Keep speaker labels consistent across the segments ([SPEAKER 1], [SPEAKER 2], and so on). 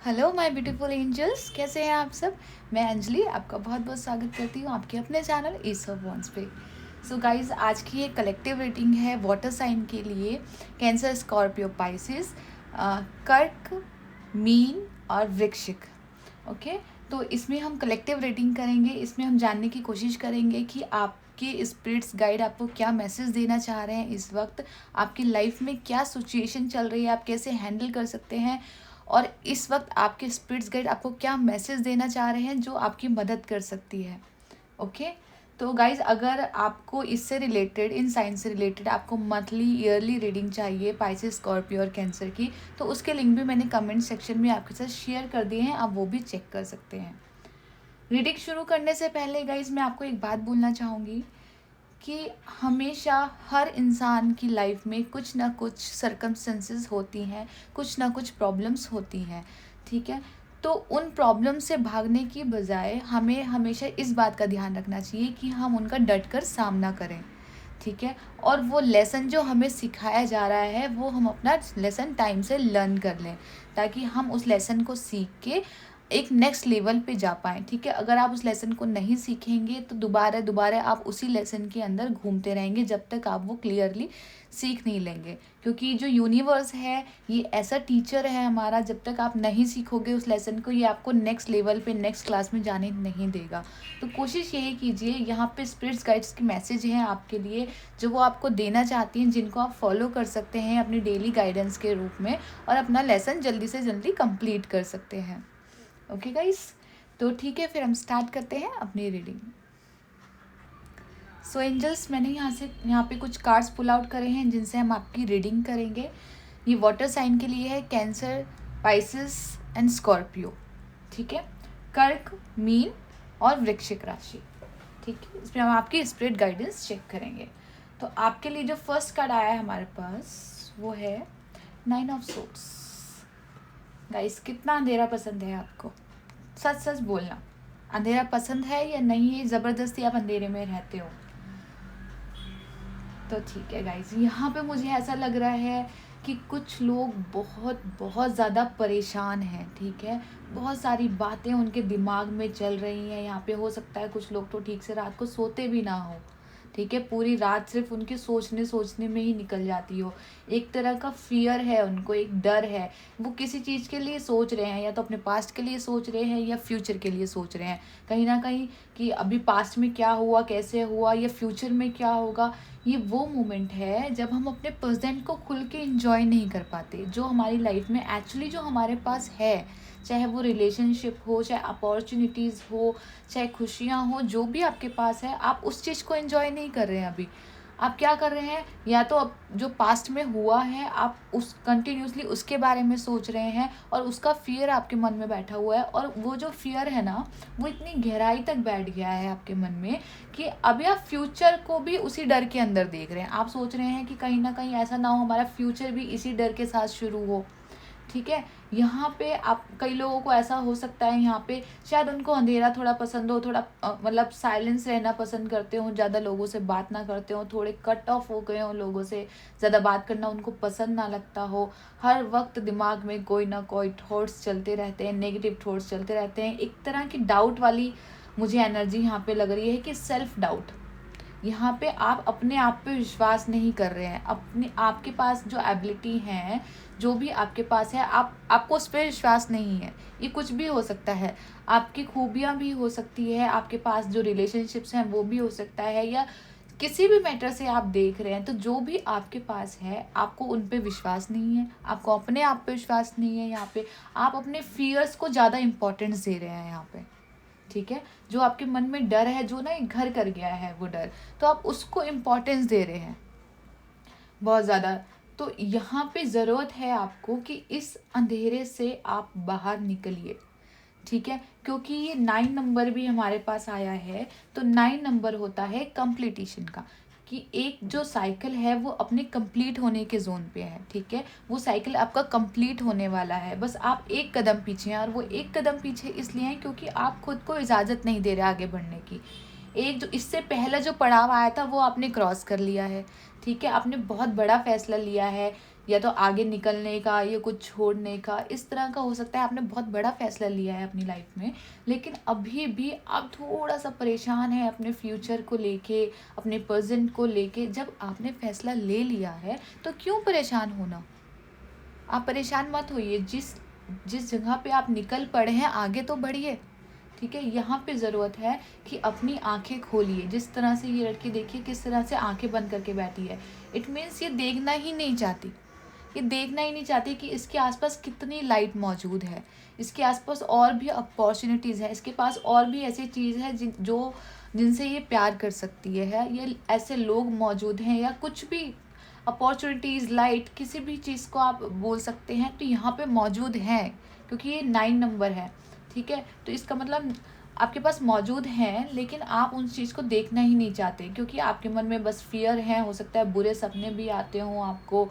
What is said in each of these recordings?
[SPEAKER 1] Hello my beautiful angels, कैसे हैं आप सब। मैं अंजलि आपका बहुत बहुत स्वागत करती हूँ आपके अपने चैनल ईस ऑफ वॉन्स पे। सो गाइज, आज की ये कलेक्टिव रीडिंग है वाटर साइन के लिए। कैंसर, स्कॉर्पियो, पाइसिस, कर्क, मीन और वृश्चिक। ओके, तो इसमें हम कलेक्टिव रीडिंग करेंगे। इसमें हम जानने की कोशिश करेंगे कि आपके स्पिरिट्स गाइड आपको क्या मैसेज देना चाह रहे हैं इस वक्त, आपकी लाइफ में क्या सिचुएशन चल रही है, आप कैसे हैंडल कर सकते हैं, और इस वक्त आपके स्पिरिट्स गाइड आपको क्या मैसेज देना चाह रहे हैं जो आपकी मदद कर सकती है। ओके, तो गाइज, अगर आपको इससे रिलेटेड, इन साइन से रिलेटेड आपको मंथली ईयरली रीडिंग चाहिए पाइसेस, स्कॉर्पियो और कैंसर की, तो उसके लिंक भी मैंने कमेंट सेक्शन में आपके साथ शेयर कर दिए हैं, आप वो भी चेक कर सकते हैं। रीडिंग शुरू करने से पहले गाइज, मैं आपको एक बात बोलना चाहूँगी कि हमेशा हर इंसान की लाइफ में कुछ ना कुछ सरकमस्टेंसेस होती हैं, कुछ ना कुछ प्रॉब्लम्स होती हैं। ठीक है, तो उन प्रॉब्लम से भागने की बजाय हमें हमेशा इस बात का ध्यान रखना चाहिए कि हम उनका डट कर सामना करें। ठीक है, और वो लेसन जो हमें सिखाया जा रहा है वो हम अपना लेसन टाइम से लर्न कर लें, ताकि हम उस लेसन को सीख के एक नेक्स्ट लेवल पे जा पाएँ। ठीक है, अगर आप उस लेसन को नहीं सीखेंगे तो दोबारा दोबारा आप उसी लेसन के अंदर घूमते रहेंगे जब तक आप वो क्लियरली सीख नहीं लेंगे। क्योंकि जो यूनिवर्स है ये ऐसा टीचर है हमारा, जब तक आप नहीं सीखोगे उस लेसन को, ये आपको नेक्स्ट लेवल पे नेक्स्ट क्लास में जाने नहीं देगा। तो कोशिश यही कीजिए, यहाँ पे स्पिरिट्स गाइड्स के मैसेज हैं आपके लिए जो वो आपको देना चाहती हैं, जिनको आप फॉलो कर सकते हैं अपनी डेली गाइडेंस के रूप में, और अपना लेसन जल्दी से जल्दी कंप्लीट कर सकते हैं। ओके गाइस, तो ठीक है, फिर हम स्टार्ट करते हैं अपनी रीडिंग। सो एंजल्स, मैंने यहाँ पे कुछ कार्ड्स पुल आउट करे हैं जिनसे हम आपकी रीडिंग करेंगे। ये वाटर साइन के लिए है, कैंसर, पाइसिस एंड स्कॉर्पियो। ठीक है, कर्क, मीन और वृश्चिक राशि। ठीक है, इसमें हम आपकी स्पिरिट गाइडेंस चेक करेंगे। तो आपके लिए जो फर्स्ट कार्ड आया है हमारे पास वो है 9 ऑफ सोर्ड्स। गाइस, कितना अंधेरा पसंद है आपको? सच सच बोलना, अंधेरा पसंद है या नहीं है? ज़बरदस्ती आप अंधेरे में रहते हो? तो ठीक है गाइस, यहाँ पे मुझे ऐसा लग रहा है कि कुछ लोग बहुत बहुत ज़्यादा परेशान हैं। ठीक है, बहुत सारी बातें उनके दिमाग में चल रही हैं। यहाँ पे हो सकता है कुछ लोग तो ठीक से रात को सोते भी ना हो। ठीक है, पूरी रात सिर्फ उनके सोचने में ही निकल जाती हो। एक तरह का फियर है उनको, एक डर है। वो किसी चीज़ के लिए सोच रहे हैं, या तो अपने पास्ट के लिए सोच रहे हैं या फ्यूचर के लिए सोच रहे हैं कहीं ना कहीं, कि अभी पास्ट में क्या हुआ, कैसे हुआ, या फ्यूचर में क्या होगा। ये वो मोमेंट है जब हम अपने प्रेजेंट को खुल के इंजॉय नहीं कर पाते, जो हमारी लाइफ में एक्चुअली जो हमारे पास है, चाहे वो रिलेशनशिप हो, चाहे अपॉर्चुनिटीज़ हो, चाहे खुशियाँ हो, जो भी आपके पास है, आप उस चीज़ को एंजॉय नहीं कर रहे हैं अभी। आप क्या कर रहे हैं, या तो अब जो पास्ट में हुआ है आप उस कंटिन्यूसली उसके बारे में सोच रहे हैं, और उसका फियर आपके मन में बैठा हुआ है, और वो जो फियर है ना, वो इतनी गहराई तक बैठ गया है आपके मन में कि अभी आप फ्यूचर को भी उसी डर के अंदर देख रहे हैं। आप सोच रहे हैं कि कहीं ना कहीं ऐसा ना हो हमारा फ्यूचर भी इसी डर के साथ शुरू हो। ठीक है, यहाँ पे आप, कई लोगों को ऐसा हो सकता है, यहाँ पे शायद उनको अंधेरा थोड़ा पसंद हो, थोड़ा मतलब साइलेंस रहना पसंद करते हो, ज़्यादा लोगों से बात ना करते हो, थोड़े कट ऑफ हो गए हो लोगों से, ज़्यादा बात करना उनको पसंद ना लगता हो। हर वक्त दिमाग में कोई ना कोई थॉट्स चलते रहते हैं, नेगेटिव थॉट्स चलते रहते हैं। एक तरह की डाउट वाली मुझे एनर्जी यहाँ पे लग रही है, कि सेल्फ डाउट। यहाँ पे आप अपने आप पे विश्वास नहीं कर रहे हैं, अपने आपके पास जो एबिलिटी है, जो भी आपके पास है, आपको उस पर विश्वास नहीं है। ये कुछ भी हो सकता है, आपकी खूबियाँ भी हो सकती है, आपके पास जो रिलेशनशिप्स हैं वो भी हो सकता है, या किसी भी मैटर से आप देख रहे हैं, तो जो भी आपके पास है आपको उन पे विश्वास नहीं है, आपको अपने आप पे विश्वास नहीं है। यहाँ पे आप अपने फियर्स को ज़्यादा इंपॉर्टेंस दे रहे हैं यहाँ पे। ठीक है, जो आपके मन में डर है, जो ना एक घर कर गया है वो डर, तो आप उसको इम्पोर्टेंस दे रहे हैं बहुत ज़्यादा। तो यहाँ पे ज़रूरत है आपको कि इस अंधेरे से आप बाहर निकलिए। ठीक है, क्योंकि ये 9 नंबर भी हमारे पास आया है, तो 9 नंबर होता है कंप्लीटिशन का, कि एक जो साइकिल है वो अपने कंप्लीट होने के जोन पे है। ठीक है, वो साइकिल आपका कंप्लीट होने वाला है, बस आप एक कदम पीछे हैं, और वो एक कदम पीछे इसलिए हैं क्योंकि आप खुद को इजाज़त नहीं दे रहे आगे बढ़ने की। एक जो इससे पहला जो पड़ाव आया था वो आपने क्रॉस कर लिया है। ठीक है, आपने बहुत बड़ा फैसला लिया है या तो आगे निकलने का या कुछ छोड़ने का, इस तरह का हो सकता है आपने बहुत बड़ा फैसला लिया है अपनी लाइफ में, लेकिन अभी भी आप थोड़ा सा परेशान हैं अपने फ्यूचर को लेके, अपने प्रेजेंट को लेके। जब आपने फैसला ले लिया है तो क्यों परेशान होना? आप परेशान मत होइए, जिस जिस जगह पे आप निकल पड़े हैं आगे तो बढ़िए। ठीक है, यहाँ पे ज़रूरत है कि अपनी आंखें खोलिए। जिस तरह से ये लड़की देखिए किस तरह से आंखें बंद करके बैठी है, इट मीन्स ये देखना ही नहीं चाहती, ये देखना ही नहीं चाहती कि इसके आसपास कितनी लाइट मौजूद है, इसके आसपास और भी अपॉर्चुनिटीज़ है, इसके पास और भी ऐसी चीज़ है जिनसे ये प्यार कर सकती है, ये ऐसे लोग मौजूद हैं, या कुछ भी अपॉर्चुनिटीज़, लाइट, किसी भी चीज़ को आप बोल सकते हैं, तो यहाँ पे मौजूद हैं, क्योंकि ये 9 नंबर है। ठीक है, तो इसका मतलब आपके पास मौजूद हैं, लेकिन आप उन चीज़ को देखना ही नहीं चाहते, क्योंकि आपके मन में बस फियर है, हो सकता है बुरे सपने भी आते हों आपको,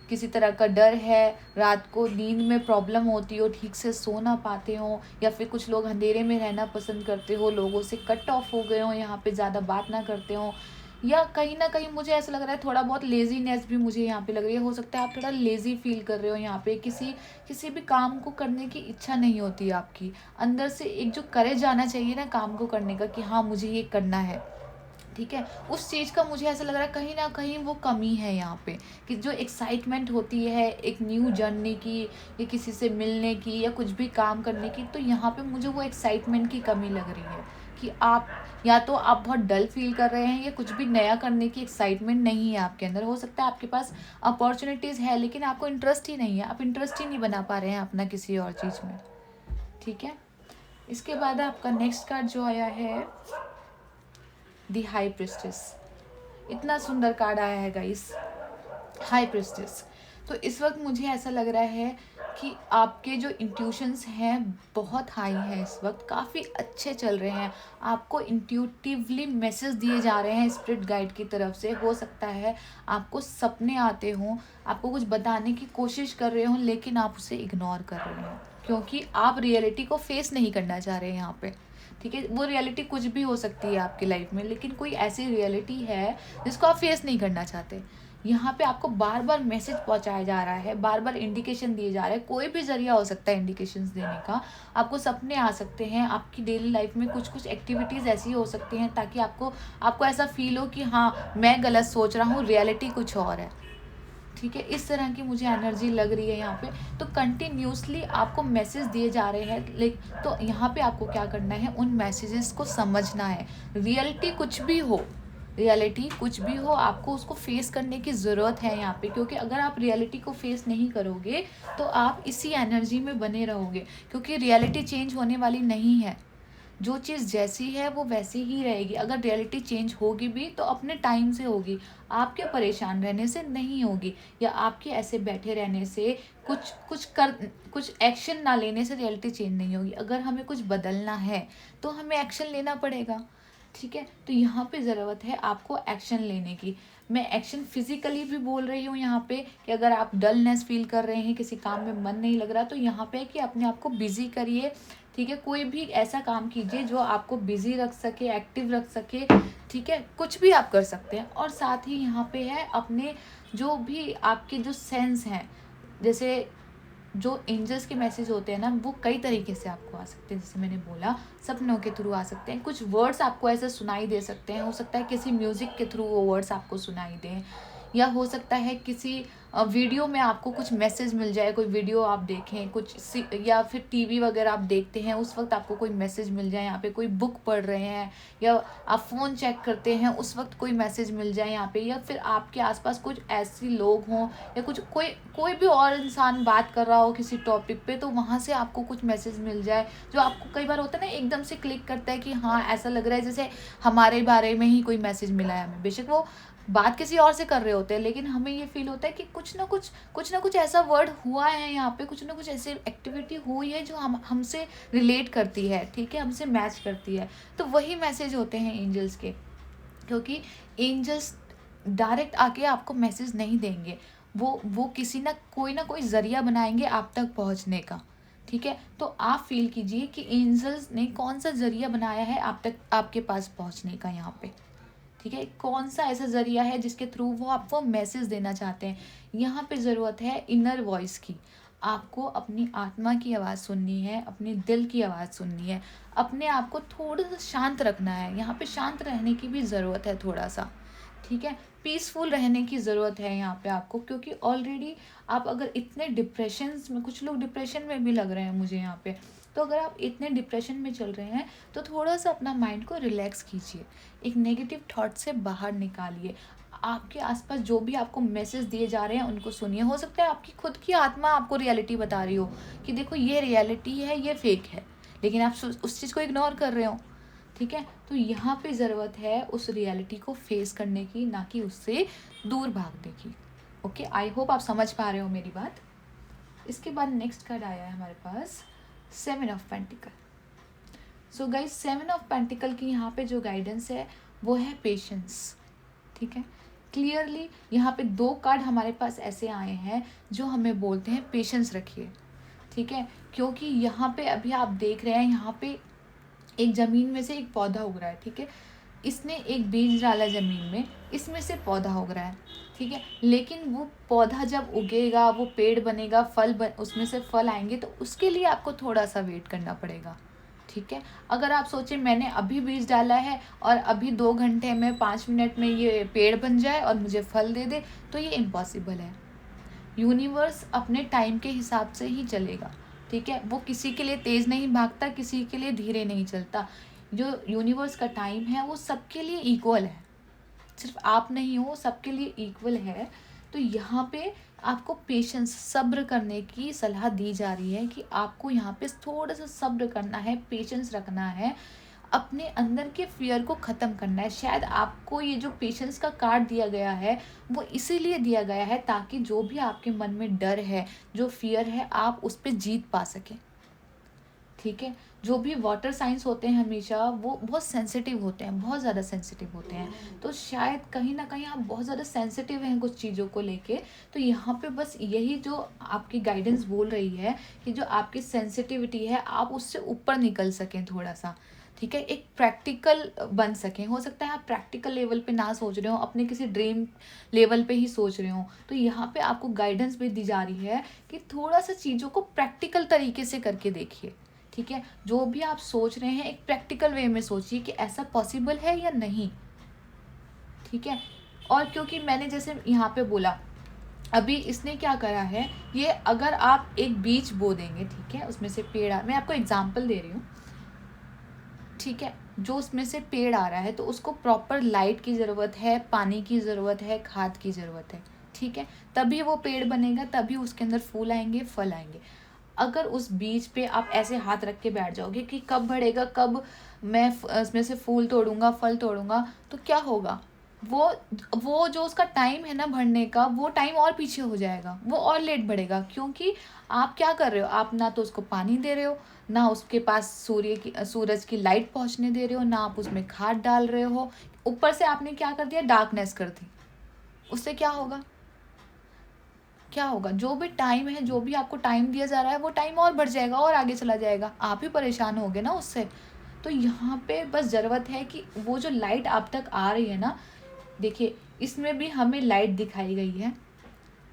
[SPEAKER 1] किसी तरह का डर है, रात को नींद में प्रॉब्लम होती हो, ठीक से सो ना पाते हो, या फिर कुछ लोग अंधेरे में रहना पसंद करते हो, लोगों से कट ऑफ हो गए हो, यहाँ पे ज़्यादा बात ना करते हो, या कहीं ना कहीं मुझे ऐसा लग रहा है थोड़ा बहुत लेजीनेस भी मुझे यहाँ पे लग रही है। हो सकता है आप थोड़ा लेजी फील कर रहे हो, यहाँ पे किसी भी काम को करने की इच्छा नहीं होती है आपकी अंदर से। एक जो करेज आना चाहिए ना काम को करने का, कि हाँ मुझे ये करना है, ठीक है, उस चीज़ का मुझे ऐसा लग रहा है कहीं ना कहीं वो कमी है यहाँ पे। कि जो एक्साइटमेंट होती है एक न्यू जर्नी की, या किसी से मिलने की, या कुछ भी काम करने की, तो यहाँ पे मुझे वो एक्साइटमेंट की कमी लग रही है। कि आप या तो आप बहुत डल फील कर रहे हैं, या कुछ भी नया करने की एक्साइटमेंट नहीं है आपके अंदर। हो सकता है आपके पास अपॉर्चुनिटीज़ है, लेकिन आपको इंटरेस्ट ही नहीं है, आप इंटरेस्ट ही नहीं बना पा रहे हैं अपना किसी और चीज़ में। ठीक है, इसके बाद आपका नेक्स्ट कार्ड जो आया है दी हाई प्रिस्टेस। इतना सुंदर कार्ड आया है गाइस, हाई प्रिस्टेस। तो इस वक्त मुझे ऐसा लग रहा है कि आपके जो इंट्यूशंस हैं बहुत हाई हैं, इस वक्त काफ़ी अच्छे चल रहे हैं, आपको इंट्यूटिवली मैसेज दिए जा रहे हैं स्पिरिट गाइड की तरफ से। हो सकता है आपको सपने आते हों, आपको कुछ बताने की कोशिश कर रहे हों, लेकिन आप उसे इग्नोर कर रहे हैं, क्योंकि आप रियलिटी को फेस नहीं करना चाह रहे हैं यहाँ पे। ठीक है, वो रियलिटी कुछ भी हो सकती है आपकी लाइफ में, लेकिन कोई ऐसी रियलिटी है जिसको आप फेस नहीं करना चाहते। यहाँ पे आपको बार बार मैसेज पहुंचाया जा रहा है, बार बार इंडिकेशन दिए जा रहे हैं, कोई भी जरिया हो सकता है इंडिकेशंस देने का। आपको सपने आ सकते हैं, आपकी डेली लाइफ में कुछ कुछ एक्टिविटीज़ ऐसी हो सकती हैं ताकि आपको ऐसा फील हो कि हाँ मैं गलत सोच रहा हूँ, रियलिटी कुछ और है। ठीक है, इस तरह की मुझे एनर्जी लग रही है यहाँ पे। तो कंटिन्यूसली आपको मैसेज दिए जा रहे हैं, लेकिन तो यहाँ पे आपको क्या करना है, उन मैसेजेस को समझना है। रियलिटी कुछ भी हो, रियलिटी कुछ भी हो, आपको उसको फेस करने की ज़रूरत है यहाँ पे, क्योंकि अगर आप रियलिटी को फेस नहीं करोगे तो आप इसी एनर्जी में बने रहोगे, क्योंकि रियलिटी चेंज होने वाली नहीं है। जो चीज़ जैसी है वो वैसी ही रहेगी। अगर रियलिटी चेंज होगी भी तो अपने टाइम से होगी, आपके परेशान रहने से नहीं होगी, या आपके ऐसे बैठे रहने से, कुछ एक्शन ना लेने से रियलिटी चेंज नहीं होगी। अगर हमें कुछ बदलना है तो हमें एक्शन लेना पड़ेगा। ठीक है, तो यहाँ पे ज़रूरत है आपको एक्शन लेने की। मैं एक्शन फिजिकली भी बोल रही हूँ यहाँ पे, कि अगर आप डलनेस फील कर रहे हैं, किसी काम में मन नहीं लग रहा, तो यहाँ पे कि अपने आप को बिजी करिए। ठीक है, कोई भी ऐसा काम कीजिए जो आपको बिजी रख सके, एक्टिव रख सके। ठीक है, कुछ भी आप कर सकते हैं। और साथ ही यहाँ पे है अपने जो भी आपके जो सेंस हैं, जैसे जो एंजल्स के मैसेज होते हैं ना, वो कई तरीके से आपको आ सकते हैं। जैसे मैंने बोला, सपनों के थ्रू आ सकते हैं, कुछ वर्ड्स आपको ऐसे सुनाई दे सकते हैं, हो सकता है किसी म्यूज़िक के थ्रू वो वर्ड्स आपको सुनाई दें, या हो सकता है किसी वीडियो में आपको कुछ मैसेज मिल जाए, कोई वीडियो आप देखें या फिर टीवी वगैरह आप देखते हैं, उस वक्त आपको कोई मैसेज मिल जाए। यहाँ पे कोई बुक पढ़ रहे हैं, या आप फ़ोन चेक करते हैं, उस वक्त कोई मैसेज मिल जाए यहाँ पे, या फिर आपके आसपास कुछ ऐसे लोग हों, या कोई भी और इंसान बात कर रहा हो किसी टॉपिक पे, तो वहाँ से आपको कुछ मैसेज मिल जाए, जो आपको कई बार होता है ना एकदम से क्लिक करता है कि हाँ ऐसा लग रहा है जैसे हमारे बारे में ही कोई मैसेज मिला है हमें। बेशक वो बात किसी और से कर रहे होते हैं, लेकिन हमें ये फील होता है कि कुछ ना कुछ ऐसा वर्ड हुआ है यहाँ पे, कुछ ना कुछ ऐसी एक्टिविटी हुई है जो हमसे रिलेट करती है। ठीक है, हमसे मैच करती है। तो वही मैसेज होते हैं एंजल्स के, क्योंकि एंजल्स डायरेक्ट आके आपको मैसेज नहीं देंगे, वो किसी ना कोई ज़रिया बनाएंगे आप तक पहुँचने का। ठीक है, तो आप फील कीजिए कि एंजल्स ने कौन सा ज़रिया बनाया है आप तक, आपके पास पहुँचने का यहाँ पे। ठीक है, कौन सा ऐसा ज़रिया है जिसके थ्रू वो आपको मैसेज देना चाहते हैं। यहाँ पे ज़रूरत है इनर वॉइस की। आपको अपनी आत्मा की आवाज़ सुननी है, अपने दिल की आवाज़ सुननी है, अपने आप को थोड़ा सा शांत रखना है। यहाँ पे शांत रहने की भी ज़रूरत है थोड़ा सा, ठीक है, पीसफुल रहने की ज़रूरत है यहाँ पे आपको, क्योंकि ऑलरेडी आप अगर इतने डिप्रेशंस में, कुछ लोग डिप्रेशन में भी लग रहे हैं मुझे यहाँ पे, तो अगर आप इतने डिप्रेशन में चल रहे हैं तो थोड़ा सा अपना माइंड को रिलैक्स कीजिए, एक नेगेटिव थॉट से बाहर निकालिए। आपके आसपास जो भी आपको मैसेज दिए जा रहे हैं उनको सुनिए। हो सकता है आपकी खुद की आत्मा आपको रियलिटी बता रही हो कि देखो ये रियलिटी है, ये फेक है, लेकिन आप उस चीज़ को इग्नोर कर रहे हो, ठीक है। तो यहाँ पे ज़रूरत है उस रियलिटी को फेस करने की, ना कि उससे दूर भागने की। ओके, आई होप आप समझ पा रहे हो मेरी बात। इसके बाद नेक्स्ट कार्ड आया है हमारे पास 7 of pentacle. So guys 7 of pentacle की यहाँ पे जो गाइडेंस है वो है पेशेंस, ठीक है। क्लियरली यहाँ पे 2 कार्ड हमारे पास ऐसे आए हैं जो हमें बोलते हैं पेशेंस रखिए, ठीक है। क्योंकि यहाँ पे अभी आप देख रहे हैं, यहाँ पे एक ज़मीन में से एक पौधा उग रहा है, ठीक है। इसने एक बीज डाला ज़मीन में, इसमें से पौधा उग रहा है, ठीक है। लेकिन वो पौधा जब उगेगा, वो पेड़ बनेगा, उसमें से फल आएंगे, तो उसके लिए आपको थोड़ा सा वेट करना पड़ेगा, ठीक है। अगर आप सोचें मैंने अभी बीज डाला है और अभी 2 घंटे में 5 मिनट में ये पेड़ बन जाए और मुझे फल दे दे, तो ये इम्पॉसिबल है। यूनिवर्स अपने टाइम के हिसाब से ही चलेगा, ठीक है। वो किसी के लिए तेज़ नहीं भागता, किसी के लिए धीरे नहीं चलता। जो यूनिवर्स का टाइम है वो सबके लिए इक्वल है, सिर्फ आप नहीं हो, सबके लिए इक्वल है। तो यहाँ पे आपको पेशेंस, सब्र करने की सलाह दी जा रही है कि आपको यहाँ पे थोड़ा सा सब्र करना है, पेशेंस रखना है, अपने अंदर के फियर को ख़त्म करना है। शायद आपको ये जो पेशेंस का कार्ड दिया गया है वो इसीलिए दिया गया है ताकि जो भी आपके मन में डर है, जो फियर है, आप उस पर जीत पा सकें, ठीक है। जो भी वाटर साइंस होते हैं हमेशा वो बहुत सेंसिटिव होते हैं, बहुत ज़्यादा सेंसिटिव होते हैं। तो शायद कहीं ना कहीं आप बहुत ज़्यादा सेंसिटिव हैं कुछ चीज़ों को लेके। तो यहाँ पे बस यही जो आपकी गाइडेंस बोल रही है कि जो आपकी सेंसिटिविटी है आप उससे ऊपर निकल सकें थोड़ा सा, ठीक है, एक प्रैक्टिकल बन सकें। हो सकता है आप प्रैक्टिकल लेवल पे ना सोच रहे हो, अपने किसी ड्रीम लेवल पे ही सोच रहे हो। तो यहाँ पे आपको गाइडेंस भी दी जा रही है कि थोड़ा सा चीज़ों को प्रैक्टिकल तरीके से करके देखिए, ठीक है। जो भी आप सोच रहे हैं एक प्रैक्टिकल वे में सोचिए कि ऐसा पॉसिबल है या नहीं, ठीक है। और क्योंकि मैंने जैसे यहाँ पे बोला, अभी इसने क्या करा है, ये अगर आप एक बीज बो देंगे, ठीक है, उसमें से पेड़ मैं आपको एग्जांपल दे रही हूँ, ठीक है। जो उसमें से पेड़ आ रहा है तो उसको प्रॉपर लाइट की ज़रूरत है, पानी की ज़रूरत है, खाद की ज़रूरत है, ठीक है। तभी वो पेड़ बनेगा, तभी उसके अंदर फूल आएंगे, फल आएंगे। अगर उस बीज पे आप ऐसे हाथ रख के बैठ जाओगे कि कब बढ़ेगा, कब मैं इसमें से फूल तोड़ूंगा, फल तोड़ूंगा, तो क्या होगा, वो जो उसका टाइम है ना बढ़ने का, वो टाइम और पीछे हो जाएगा, वो और लेट बढ़ेगा। क्योंकि आप क्या कर रहे हो, आप ना तो उसको पानी दे रहे हो, ना उसके पास सूरज की लाइट पहुंचने दे रहे हो, ना आप उसमें खाद डाल रहे हो, ऊपर से आपने क्या कर दिया, डार्कनेस कर दी। उससे क्या होगा, क्या होगा, जो भी टाइम है, जो भी आपको टाइम दिया जा रहा है वो टाइम और बढ़ जाएगा और आगे चला जाएगा, आप ही परेशान होगे ना उससे। तो यहाँ पे बस ज़रूरत है कि वो जो लाइट आप तक आ रही है ना, देखिए इसमें भी हमें लाइट दिखाई गई है,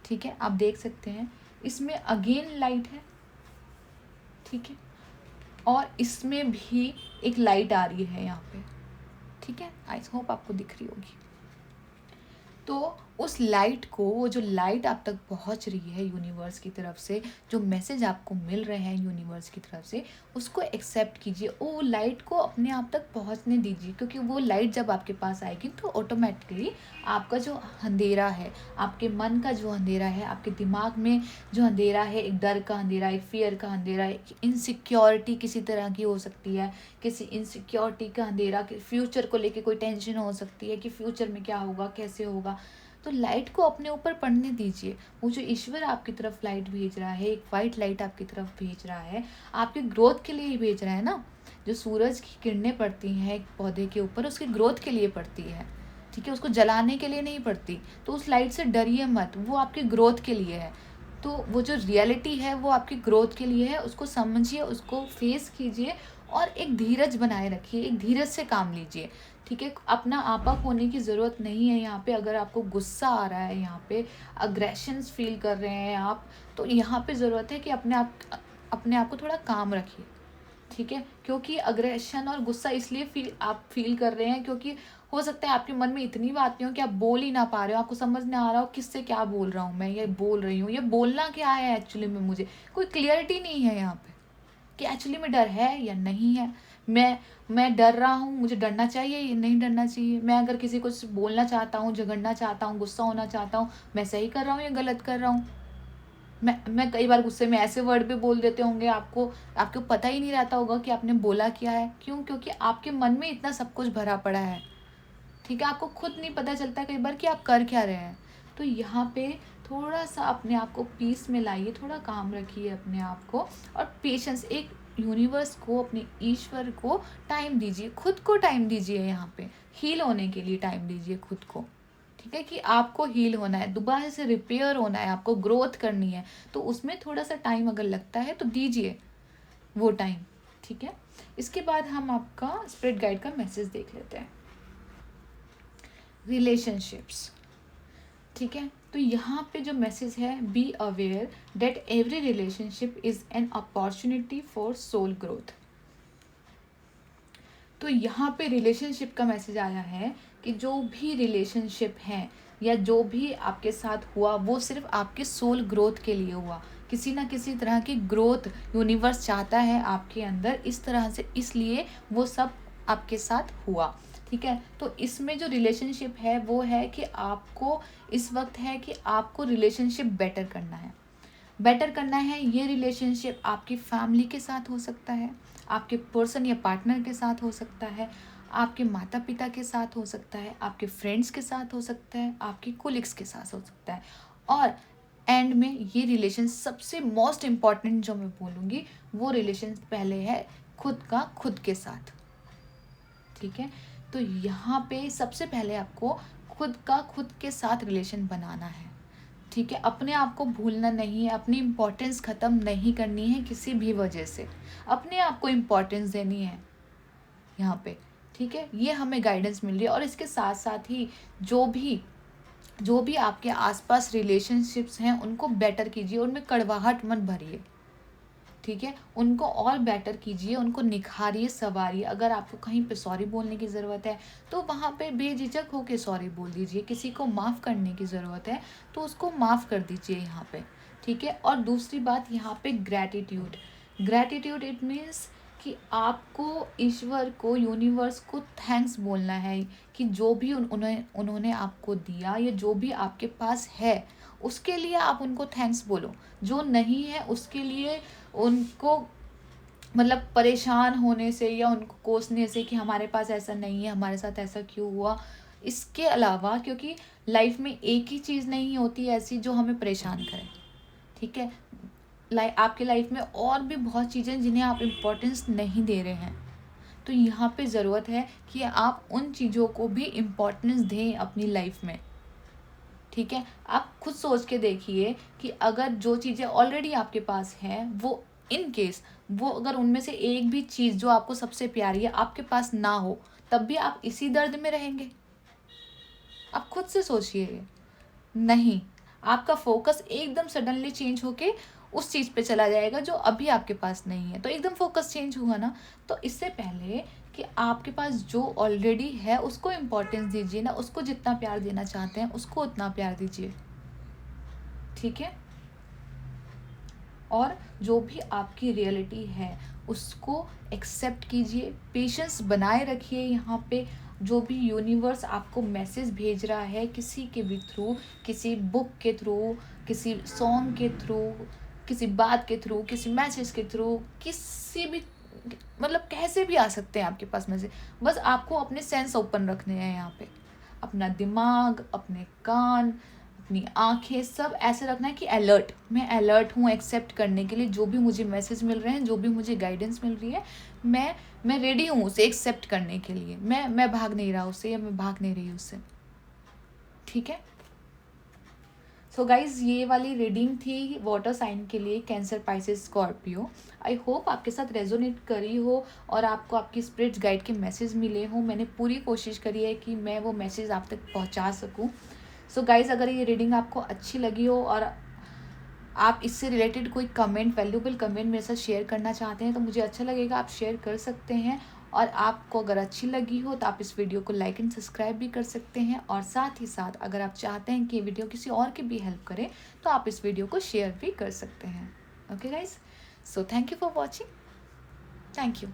[SPEAKER 1] ठीक है, आप देख सकते हैं इसमें अगेन लाइट है, ठीक है, और इसमें भी एक लाइट आ रही है यहाँ पे, ठीक है, आई होप आपको दिख रही होगी। तो उस लाइट को, वो जो लाइट आप तक पहुंच रही है यूनिवर्स की तरफ से, जो मैसेज आपको मिल रहे हैं यूनिवर्स की तरफ से, उसको एक्सेप्ट कीजिए, वो लाइट को अपने आप तक पहुंचने दीजिए। क्योंकि वो लाइट जब आपके पास आएगी तो ऑटोमेटिकली आपका जो अंधेरा है, आपके मन का जो अंधेरा है, आपके दिमाग में जो अंधेरा है, एक डर का अंधेरा, एक फियर का अंधेरा, एक इनसिक्योरिटी किसी तरह की हो सकती है, किसी इनसिक्योरिटी का अंधेरा, कि फ्यूचर को लेके कोई टेंशन हो सकती है कि फ्यूचर में क्या होगा, कैसे होगा, तो लाइट को अपने ऊपर पड़ने दीजिए। वो जो ईश्वर आपकी तरफ लाइट भेज रहा है, एक वाइट लाइट आपकी तरफ भेज रहा है, आपके ग्रोथ के लिए ही भेज रहा है ना। जो सूरज की किरणें पड़ती हैं एक पौधे के ऊपर, उसकी ग्रोथ के लिए पड़ती है, ठीक है, उसको जलाने के लिए नहीं पड़ती। तो उस लाइट से डरिए मत, वो आपकी ग्रोथ के लिए है। तो वो जो रियलिटी है वो आपकी ग्रोथ के लिए है, उसको समझिए, उसको फेस कीजिए और एक धीरज बनाए रखिए, एक धीरज से काम लीजिए, ठीक है? अपना आपा खोने की ज़रूरत नहीं है यहाँ पे। अगर आपको गुस्सा आ रहा है, यहाँ पे अग्रेशंस फ़ील कर रहे हैं आप, तो यहाँ पे ज़रूरत है कि अपने आप को थोड़ा काम रखिए, ठीक है? क्योंकि अग्रेशन और गुस्सा इसलिए आप फ़ील कर रहे हैं क्योंकि हो सकता है आपके मन में इतनी बातें हों कि आप बोल ही ना पा रहे हो, आपको समझ ना आ रहा हो किससे क्या बोल रहा हूँ मैं, ये बोल रही हूँ, ये बोलना क्या है एक्चुअली में मुझे, कोई क्लियरिटी नहीं है यहाँ पे कि एक्चुअली में डर है या नहीं है। मैं डर रहा हूँ, मुझे डरना चाहिए या नहीं डरना चाहिए। मैं अगर किसी को कुछ बोलना चाहता हूँ, झगड़ना चाहता हूँ, गुस्सा होना चाहता हूँ, मैं सही कर रहा हूँ या गलत कर रहा हूँ? मैं कई बार गुस्से में ऐसे वर्ड भी बोल देते होंगे, आपको पता ही नहीं रहता होगा कि आपने बोला क्या है। क्यों? क्योंकि आपके मन में इतना सब कुछ भरा पड़ा है, ठीक है? आपको खुद नहीं पता चलता कई बार कि आप कर क्या रहे हैं। तो यहाँ पे थोड़ा-सा अपने आप को पीस में लाइए, थोड़ा काम रखिए अपने आप को, और पेशेंस, एक यूनिवर्स को, अपने ईश्वर को टाइम दीजिए, खुद को टाइम दीजिए यहाँ पे। हील होने के लिए टाइम दीजिए खुद को, ठीक है? कि आपको हील होना है, दोबारा से रिपेयर होना है, आपको ग्रोथ करनी है, तो उसमें थोड़ा-सा टाइम अगर लगता है तो दीजिए वो टाइम, ठीक है? इसके बाद हम आपका स्पिरिट गाइड का मैसेज देख लेते हैं। रिलेशनशिप्स, ठीक है? तो यहाँ पे जो मैसेज है, be aware that every relationship is an opportunity for soul growth. तो यहाँ पे रिलेशनशिप का मैसेज आया है कि जो भी रिलेशनशिप है या जो भी आपके साथ हुआ वो सिर्फ आपके सोल ग्रोथ के लिए हुआ। किसी ना किसी तरह की ग्रोथ यूनिवर्स चाहता है आपके अंदर, इस तरह से, इसलिए वो सब आपके साथ हुआ, ठीक है? तो इसमें जो रिलेशनशिप है वो है कि आपको इस वक्त है कि आपको रिलेशनशिप बेटर करना है, बेटर करना है। ये रिलेशनशिप आपकी फैमिली के साथ हो सकता है, आपके पर्सन या पार्टनर के साथ हो सकता है, आपके माता पिता के साथ हो सकता है, आपके फ्रेंड्स के साथ हो सकता है, आपके कोलिग्स के साथ हो सकता है। और एंड में ये रिलेशन सबसे मोस्ट इम्पॉर्टेंट जो मैं बोलूँगी, वो रिलेशन पहले है खुद का खुद के साथ, ठीक है? तो यहाँ पे सबसे पहले आपको खुद का खुद के साथ रिलेशन बनाना है, ठीक है? अपने आप को भूलना नहीं है, अपनी इम्पोर्टेंस ख़त्म नहीं करनी है किसी भी वजह से, अपने आप को इम्पोर्टेंस देनी है यहाँ पे, ठीक है? ये हमें गाइडेंस मिल रही है। और इसके साथ साथ ही जो भी आपके आसपास रिलेशनशिप्स हैं उनको बेटर कीजिए, उनमें कड़वाहट मत भरिए, ठीक है? उनको और बेटर कीजिए, उनको निखारिए, सँवारिए। अगर आपको कहीं पे सॉरी बोलने की ज़रूरत है तो वहाँ पे बेझिझक होके सॉरी बोल दीजिए। किसी को माफ़ करने की ज़रूरत है तो उसको माफ़ कर दीजिए यहाँ पे, ठीक है? और दूसरी बात यहाँ पे ग्रैटिट्यूड। ग्रैटिट्यूड इट मीन्स कि आपको ईश्वर को, यूनिवर्स को थैंक्स बोलना है कि जो भी उन्होंने आपको दिया या जो भी आपके पास है उसके लिए आप उनको थैंक्स बोलो। जो नहीं है उसके लिए उनको, मतलब परेशान होने से या उनको कोसने से कि हमारे पास ऐसा नहीं है, हमारे साथ ऐसा क्यों हुआ, इसके अलावा, क्योंकि लाइफ में एक ही चीज़ नहीं होती ऐसी जो हमें परेशान करे, ठीक है? आपके लाइफ में और भी बहुत चीज़ें जिन्हें आप इम्पोर्टेंस नहीं दे रहे हैं, तो यहाँ पे ज़रूरत है कि आप उन चीज़ों को भी इम्पोर्टेंस दें अपनी लाइफ में, ठीक है? आप खुद सोच के देखिए कि अगर जो चीज़ें ऑलरेडी आपके पास हैं, वो इन केस वो अगर उनमें से एक भी चीज़ जो आपको सबसे प्यारी है आपके पास ना हो, तब भी आप इसी दर्द में रहेंगे? आप खुद से सोचिए ये। नहीं, आपका फ़ोकस एकदम सडनली चेंज होके उस चीज़ पे चला जाएगा जो अभी आपके पास नहीं है। तो एकदम फ़ोकस चेंज हुआ ना, तो इससे पहले कि आपके पास जो ऑलरेडी है उसको इम्पोर्टेंस दीजिए ना, उसको जितना प्यार देना चाहते हैं उसको उतना प्यार दीजिए, ठीक है? और जो भी आपकी रियलिटी है उसको एक्सेप्ट कीजिए, पेशेंस बनाए रखिए यहाँ पे। जो भी यूनिवर्स आपको मैसेज भेज रहा है किसी के भी थ्रू, किसी बुक के थ्रू, किसी सॉन्ग के थ्रू, किसी बात के थ्रू, किसी मैसेज के थ्रू, किसी भी, मतलब कैसे भी आ सकते हैं आपके पास मैसेज। बस आपको अपने सेंस ओपन रखने हैं यहाँ पे, अपना दिमाग, अपने कान, अपनी आँखें सब ऐसे रखना है कि अलर्ट, मैं अलर्ट हूँ एक्सेप्ट करने के लिए। जो भी मुझे मैसेज मिल रहे हैं, जो भी मुझे गाइडेंस मिल रही है, मैं रेडी हूँ उसे एक्सेप्ट करने के लिए। मैं भाग नहीं रहा उससे या मैं भाग नहीं रही उससे, ठीक है? सो गाइज ये वाली रीडिंग थी वाटर साइन के लिए, cancer, Pisces, Scorpio. I hope आपके साथ रेजोनेट करी हो और आपको आपकी स्पिरिट्स गाइड के मैसेज मिले हो। मैंने पूरी कोशिश करी है कि मैं वो मैसेज आप तक पहुंचा सकूं। सो गाइज अगर ये रीडिंग आपको अच्छी लगी हो और आप इससे रिलेटेड कोई कमेंट, वैल्यूबल कमेंट मेरे साथ शेयर करना चाहते हैं तो मुझे अच्छा लगेगा, आप शेयर कर सकते हैं। और आपको अगर अच्छी लगी हो तो आप इस वीडियो को लाइक एंड सब्सक्राइब भी कर सकते हैं। और साथ ही साथ अगर आप चाहते हैं कि ये वीडियो किसी और की भी हेल्प करे तो आप इस वीडियो को शेयर भी कर सकते हैं। Okay guys, so thank you for watching. Thank you.